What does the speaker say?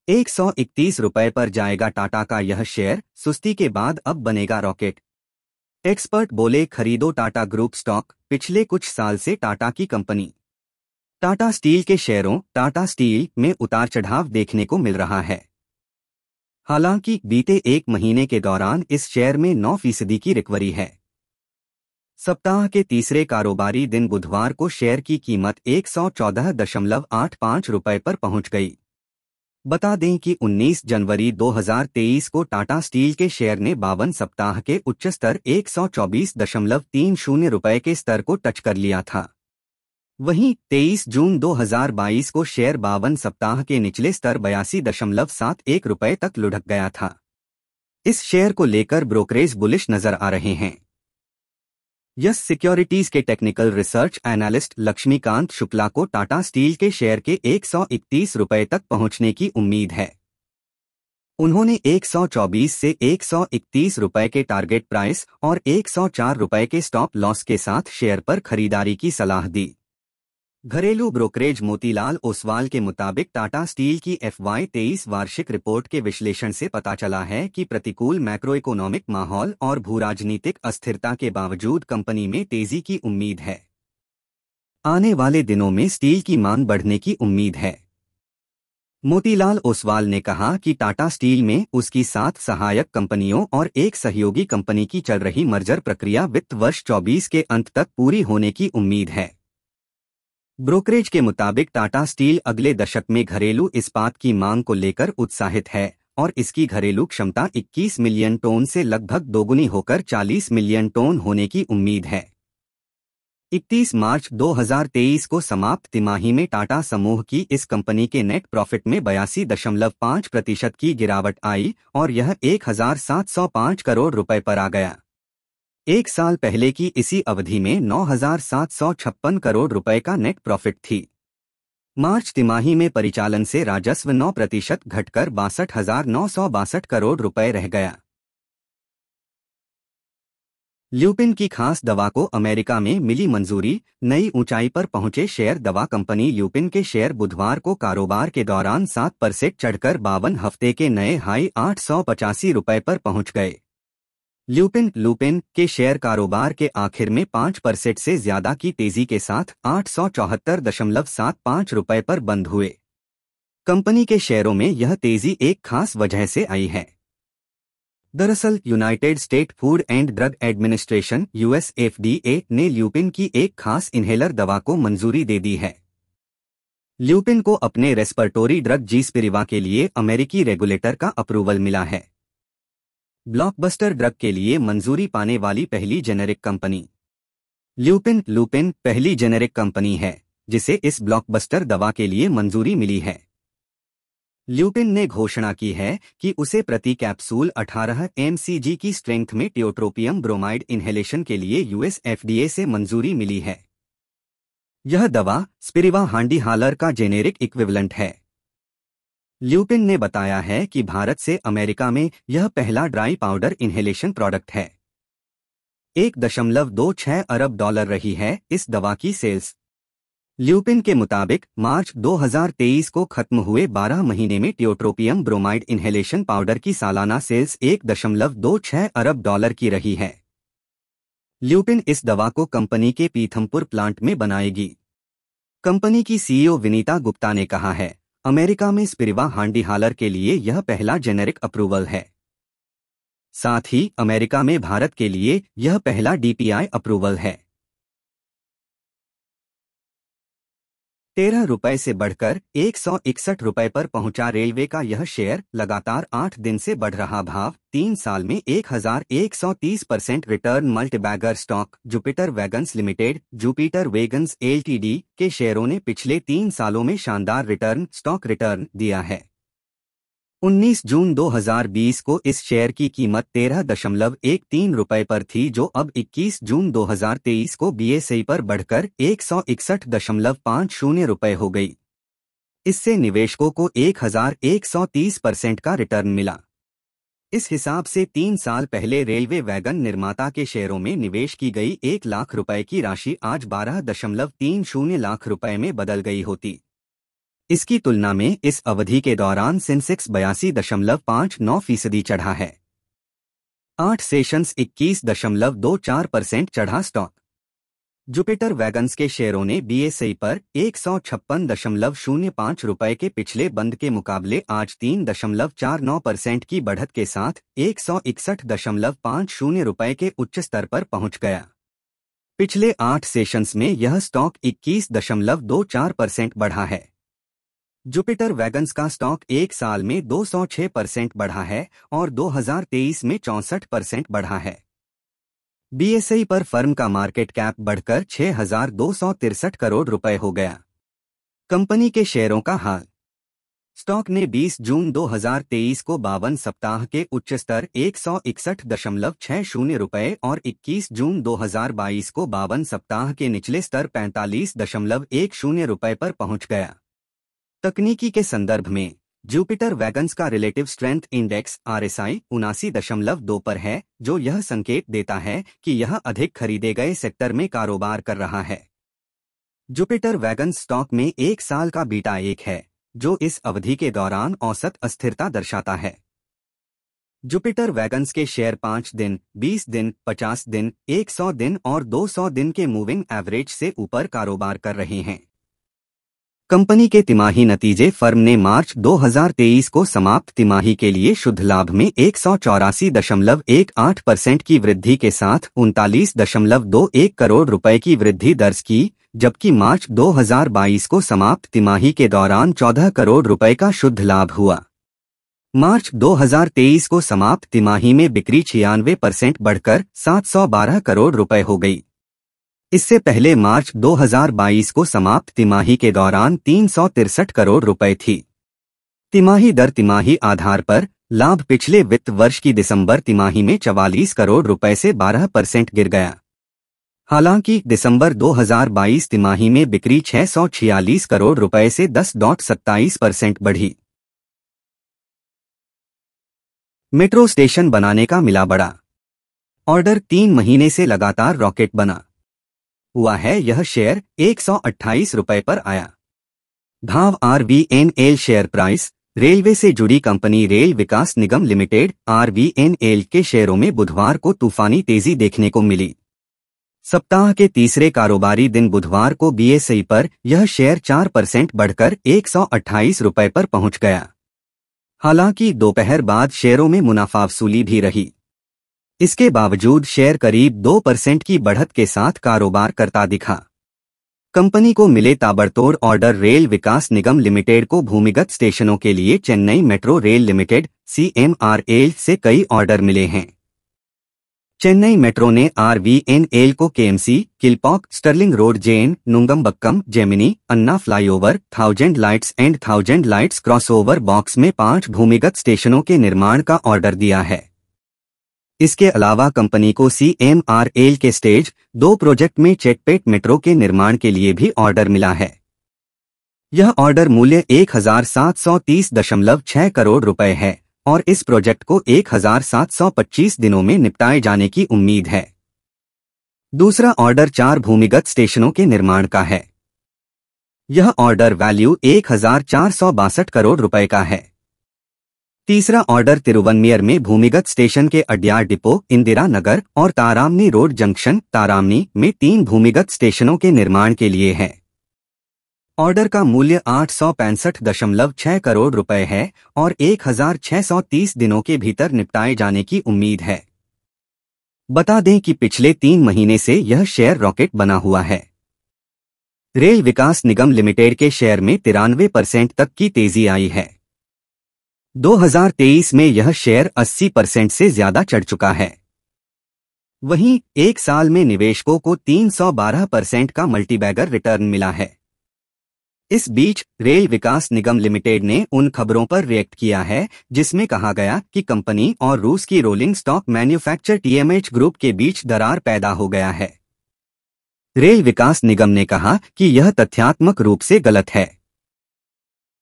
131 रुपए पर जाएगा टाटा का यह शेयर, सुस्ती के बाद अब बनेगा रॉकेट। एक्सपर्ट बोले खरीदो टाटा ग्रुप स्टॉक, पिछले कुछ साल से टाटा की कंपनी। टाटा स्टील के शेयरों टाटा स्टील में उतार चढ़ाव देखने को मिल रहा है। हालांकि बीते एक महीने के दौरान इस शेयर में 9% की रिकवरी है। सप्ताह के तीसरे कारोबारी दिन बुधवार को शेयर की कीमत 114.85 रुपए पर पहुंच गई। बता दें कि 19 जनवरी 2023 को टाटा स्टील के शेयर ने 52 सप्ताह के उच्च स्तर 124.30 रुपए के स्तर को टच कर लिया था। वहीं 23 जून 2022 को शेयर 52 सप्ताह के निचले स्तर 82.71 रुपए तक लुढ़क गया था। इस शेयर को लेकर ब्रोकरेज बुलिश नजर आ रहे हैं। यस सिक्योरिटीज के technical research analyst Laxmikant Shukla को टाटा स्टील के शेयर के 131 रुपए तक पहुंचने की उम्मीद है। उन्होंने 124 से 131 रुपए के टारगेट प्राइस और 104 रुपए के स्टॉप लॉस के साथ शेयर पर खरीदारी की सलाह दी। घरेलू ब्रोकरेज मोतीलाल ओसवाल के मुताबिक टाटा स्टील की FY23 वार्षिक रिपोर्ट के विश्लेषण से पता चला है कि प्रतिकूल मैक्रो इकोनॉमिक माहौल और भूराजनीतिक अस्थिरता के बावजूद कंपनी में तेजी की उम्मीद है। आने वाले दिनों में स्टील की मांग बढ़ने की उम्मीद है। मोतीलाल ओसवाल ने कहा कि टाटा स्टील में उसकी 7 सहायक कंपनियों और एक सहयोगी कंपनी की चल रही मर्जर प्रक्रिया वित्त वर्ष 24 के अंत तक पूरी होने की उम्मीद है। ब्रोकरेज के मुताबिक टाटा स्टील अगले दशक में घरेलू इस्पात की मांग को लेकर उत्साहित है और इसकी घरेलू क्षमता 21 मिलियन टन से लगभग दोगुनी होकर 40 मिलियन टन होने की उम्मीद है। 31 मार्च 2023 को समाप्त तिमाही में टाटा समूह की इस कंपनी के नेट प्रॉफिट में 82.5% की गिरावट आई और यह 1705 करोड़ रुपए पर आ गया। एक साल पहले की इसी अवधि में 9756 करोड़ रुपए का नेट प्रॉफिट थी। मार्च तिमाही में परिचालन से राजस्व 9% घटकर 62,962 करोड़ रुपए रह गया। ल्यूपिन की खास दवा को अमेरिका में मिली मंजूरी, नई ऊंचाई पर पहुंचे शेयर। दवा कंपनी ल्यूपिन के शेयर बुधवार को कारोबार के दौरान 7% चढ़कर 52 हफ्ते के नए हाई 885 रुपए पर पहुंच गए। ल्यूपिन के शेयर कारोबार के आखिर में 5% से ज्यादा की तेजी के साथ 874.75 रुपए पर बंद हुए। कंपनी के शेयरों में यह तेजी एक खास वजह से आई है। दरअसल United state food and drug administration US FDA ने ल्यूपिन की एक खास इन्हेलर दवा को मंजूरी दे दी है। ल्यूपिन को अपने रेस्पिरेटरी ड्रग जीस्पिरिवा के लिए अमेरिकी रेगुलेटर का अप्रूवल मिला है। ब्लॉकबस्टर ड्रग के लिए मंजूरी पाने वाली पहली जेनेरिक कंपनी ल्यूपिन पहली जेनेरिक कंपनी है जिसे इस ब्लॉकबस्टर दवा के लिए मंजूरी मिली है। ल्यूपिन ने घोषणा की है कि उसे प्रति कैप्सूल 18 mcg की स्ट्रेंथ में टियोट्रोपियम ब्रोमाइड इन्हेलेशन के लिए US FDA से मंजूरी मिली है। यह दवा स्पिरिवा हांडीहालर का जेनेरिक इक्विवेलेंट है। ल्यूपिन ने बताया है कि भारत से अमेरिका में यह पहला ड्राई पाउडर इन्हेलेशन प्रोडक्ट है। 1.26 अरब डॉलर रही है इस दवा की सेल्स। ल्यूपिन के मुताबिक मार्च 2023 को खत्म हुए 12 महीने में टियोट्रोपियम ब्रोमाइड इन्हेलेशन पाउडर की सालाना सेल्स 1.26 अरब डॉलर की रही है। ल्यूपिन इस दवा को कंपनी के पीथमपुर प्लांट में बनाएगी। कंपनी की CEO विनीता गुप्ता ने कहा है, अमेरिका में स्पिरिवा हांडीहालर के लिए यह पहला जेनेरिक अप्रूवल है। साथ ही अमेरिका में भारत के लिए यह पहला DPI अप्रूवल है। 13 रुपए से बढ़कर 161 रुपए पर पहुंचा रेलवे का यह शेयर लगातार 8 दिन से बढ़ रहा भाव 3 साल में 1130% return. Multibagger stock Jupiter wagons limited Jupiter wagons LTD के शेयरों ने पिछले 3 सालों में शानदार स्टॉक रिटर्न दिया है। 19 जून 2020 को इस शेयर की कीमत 13.13 रुपए पर थी जो अब 21 जून 2023 को BSE पर बढ़कर 161.50 रुपए हो गई। इससे निवेशकों को 1130% का रिटर्न मिला। इस हिसाब से 3 साल पहले रेलवे वैगन निर्माता के शेयरों में निवेश की गई 1 लाख रुपए की राशि आज 12.30 लाख रुपए में बदल गई होती। इसकी तुलना में इस अवधि के दौरान सेंसेक्स 82.59% चढ़ा है। 8 सेशंस 21.24% चढ़ा स्टॉक। जुपिटर वैगन्स के शेयरों ने बीएसई पर 156.05 रुपए के पिछले बंद के मुकाबले आज 3.49% की बढ़त के साथ 161.50 रुपए के उच्च स्तर पर पहुंच गया। पिछले 8 सेशंस में यह स्टॉक 21.24% बढ़ा है। जुपिटर वैगन्स का स्टॉक एक साल में 206% बढ़ा है और 2023 में 64% बढ़ा है। बीएसई पर फर्म का मार्केट कैप बढ़कर 6,263 करोड़ रुपए हो गया। कंपनी के शेयरों का हाल। स्टॉक ने 20 जून 2023 को 52 सप्ताह के उच्च स्तर 161.60 रुपए और 21 जून 2022 को 52 सप्ताह के निचले स्तर 45.10 रुपए पर पहुंच गया। तकनीकी के संदर्भ में जुपिटर वैगन्स का रिलेटिव स्ट्रेंथ इंडेक्स RSI 79.2 पर है, जो यह संकेत देता है कि यह अधिक खरीदे गए सेक्टर में कारोबार कर रहा है। जुपिटर वैगन्स स्टॉक में एक साल का बीटा 1 है, जो इस अवधि के दौरान औसत अस्थिरता दर्शाता है। जुपिटर वैगन्स के शेयर 5 दिन, 20 दिन, 50 दिन, 100 दिन और 200 दिन के मूविंग एवरेज से ऊपर कारोबार कर रहे हैं। कंपनी के तिमाही नतीजे। फर्म ने मार्च 2023 को समाप्त तिमाही के लिए शुद्ध लाभ में 184.18% की वृद्धि के साथ 39.21 करोड़ रुपए की वृद्धि दर्ज की, जबकि मार्च 2022 को समाप्त तिमाही के दौरान 14 करोड़ रुपए का शुद्ध लाभ हुआ। मार्च 2023 को समाप्त तिमाही में बिक्री 96% बढ़कर 712 करोड़ रुपए हो गई। इससे पहले मार्च 2022 को समाप्त तिमाही के दौरान 363 करोड़ रुपए थी। तिमाही दर तिमाही आधार पर लाभ पिछले वित्त वर्ष की दिसंबर तिमाही में 44 करोड़ रुपए से 12% गिर गया। हालांकि दिसंबर 2022 तिमाही में बिक्री 646 करोड़ रुपए से 10.27% बढ़ी। मेट्रो स्टेशन बनाने का मिला बड़ा ऑर्डर। 3 महीने से लगातार रॉकेट बना हुआ है यह शेयर 128 रुपए पर आया। भाव RVNL शेयर प्राइस। रेलवे से जुड़ी company rail Vikas Nigam limited RVNL के शेयरों में बुधवार को तूफानी तेजी देखने को मिली। सप्ताह के तीसरे कारोबारी दिन बुधवार को बीएसई पर यह शेयर 4% बढ़कर 128 रुपए पर पहुंच गया। हालांकि दोपहर बाद शेयरों में मुनाफा वसूली भी रही। इसके बावजूद शेयर करीब 2% की बढ़त के साथ कारोबार करता दिखा। कंपनी को मिले ताबड़तोड़ order. Rail Vikas Nigam Limited को भूमिगत स्टेशनों के लिए Chennai metro rail limited CMRL से कई ऑर्डर मिले हैं। चेन्नई मेट्रो ने RVNL को KMC, किलपॉक, स्टर्लिंग रोड, जेन, Nungambakkam, Gemini, Anna flyover, 1000 lights and 1000 lights crossover box में 5 भूमिगत स्टेशनों के निर्माण का ऑर्डर दिया है। इसके अलावा कंपनी को CMRL के स्टेज 2 प्रोजेक्ट में चेकपेट मेट्रो के निर्माण के लिए भी ऑर्डर मिला है। यह ऑर्डर मूल्य 1730.6 करोड़ रुपए है और इस प्रोजेक्ट को 1725 दिनों में निपटाए जाने की उम्मीद है। दूसरा ऑर्डर 4 भूमिगत स्टेशनों के निर्माण का है। यह ऑर्डर वैल्यू 1462 करोड़ रुपए का है। तीसरा ऑर्डर तिरुवनमियर में भूमिगत स्टेशन के अड्यार डिपो, इंदिरा नगर और तारामनी रोड जंक्शन, तारामनी में 3 भूमिगत स्टेशनों के निर्माण के लिए है। ऑर्डर का मूल्य 865.6 करोड़ रुपए है और 1630 दिनों के भीतर निपटाए जाने की उम्मीद है। बता दें कि पिछले 3 महीने से यह शेयर रॉकेट बना हुआ है। रेल विकास निगम लिमिटेड के शेयर में 93% तक की तेजी आई है। 2023 में यह शेयर 80% से ज्यादा चढ़ चुका है। वहीं एक साल में निवेशकों को 312% का मल्टीबैगर रिटर्न मिला है। इस बीच रेल विकास निगम लिमिटेड ने उन खबरों पर रिएक्ट किया है जिसमें कहा गया कि कंपनी और रूस की rolling stock manufacture TMH group के बीच दरार पैदा हो गया है। रेल विकास निगम ने कहा कि यह तथ्यात्मक रूप से गलत है।